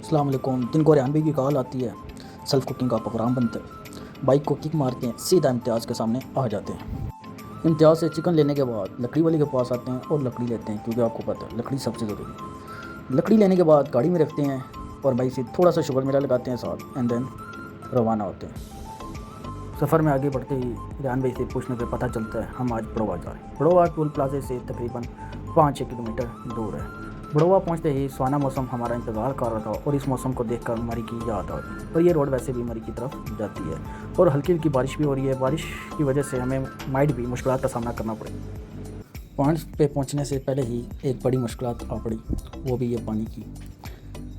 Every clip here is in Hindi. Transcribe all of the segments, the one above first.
अस्सलाम वालेकुम। दिन को रेहान भाई की कॉल आती है, सेल्फ कुकिंग का प्रोग्राम बनता है। बाइक को किक मारते हैं, सीधा इम्तियाज़ के सामने आ जाते हैं। इम्तियाज़ से चिकन लेने के बाद लकड़ी वाले के पास आते हैं और लकड़ी लेते हैं, क्योंकि आपको पता है लकड़ी सबसे ज़रूरी है। लकड़ी लेने के बाद गाड़ी में रखते हैं और भाई से थोड़ा सा शुगर मेरा लगाते हैं साथ, एंड देन रवाना होते हैं। सफ़र में आगे बढ़ते ही रेहान भाई से पूछने पे पता चलता है हम आज बड़ोवा जा रहे हैं। बड़ोवा टोल प्लाजे से तकरीबन 5-6 किलोमीटर दूर है। बड़ोवा पहुंचते ही सुहाना मौसम हमारा इंतज़ार कर रहा था और इस मौसम को देखकर मरी की याद आ गई। और ये रोड वैसे भी मरी की तरफ जाती है और हल्की हल्की बारिश भी हो रही है। बारिश की वजह से हमें माइट भी मुश्किलात का सामना करना पड़े। पॉइंट्स पे पहुंचने से पहले ही एक बड़ी मुश्किलात आ पड़ी, वो भी ये पानी की।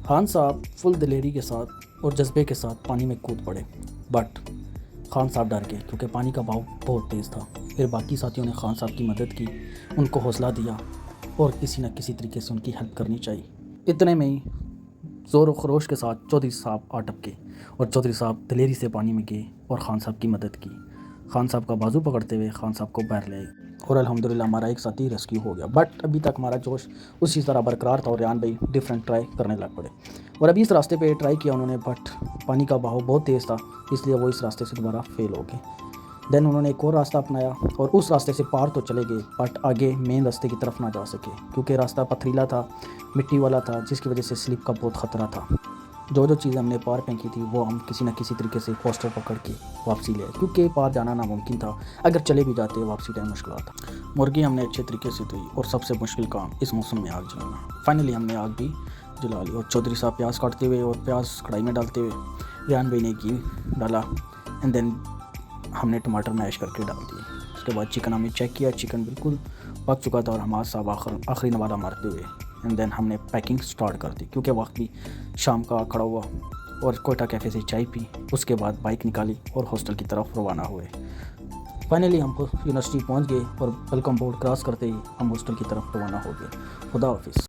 खान साहब फुल दिलेरी के साथ और जज्बे के साथ पानी में कूद पड़े, बट खान साहब डर गए क्योंकि पानी का बहाव बहुत तेज़ था। फिर बाकी साथियों ने खान साहब की मदद की, उनको हौसला दिया और किसी न किसी तरीके से उनकी हेल्प करनी चाहिए। इतने में ही ज़ोर व खरोश के साथ चौधरी साहब आ टपके और चौधरी साहब दिलेरी से पानी में गए और खान साहब की मदद की। खान साहब का बाजू पकड़ते हुए खान साहब को बाहर ले आए और अल्हम्दुलिल्लाह हमारा एक साथी रेस्क्यू हो गया। बट अभी तक हमारा जोश उसी तरह बरकरार था और रेहान भाई डिफरेंट ट्राई करने लग पड़े और अभी इस रास्ते पे ट्राई किया उन्होंने, बट पानी का बहाव बहुत तेज़ था, इसलिए वो इस रास्ते से दोबारा फेल हो गए। देन उन्होंने एक और रास्ता अपनाया और उस रास्ते से पार तो चले गए, बट आगे मेन रास्ते की तरफ ना जा सके क्योंकि रास्ता पथरीला था, मिट्टी वाला था, जिसकी वजह से स्लिप का बहुत ख़तरा था। जो जो चीज़ें हमने पार फेंकी थी वो हम किसी न किसी तरीके से पोस्टर पकड़ के वापसी ले आए, क्योंकि पार जाना नामुमकिन था। अगर चले भी जाते वापसी टाइम मुश्किल था। मुर्गी हमने अच्छे तरीके से धोई और सबसे मुश्किल काम इस मौसम में आग जलाना। फाइनली हमने आग भी जला ली और चौधरी साहब प्याज काटते हुए और प्याज कढ़ाई में डालते हुए, रेहान भाई ने घी डाला एंड देन हमने टमाटर मैश करके डाल दिए। उसके बाद चिकन हमने चेक किया, चिकन बिल्कुल पक चुका था और हमारे साहब आखिरी नवाला मारते हुए एंड देन हमने पैकिंग स्टार्ट कर दी, क्योंकि वक्त भी शाम का खड़ा हुआ और कोयटा कैफ़े से चाय पी। उसके बाद बाइक निकाली और हॉस्टल की तरफ रवाना हुए। फाइनली हम यूनिवर्सिटी पहुंच गए और वेलकम बोर्ड क्रॉस करते ही हम हॉस्टल की तरफ रवाना हो गए। खुदा हाफिज़।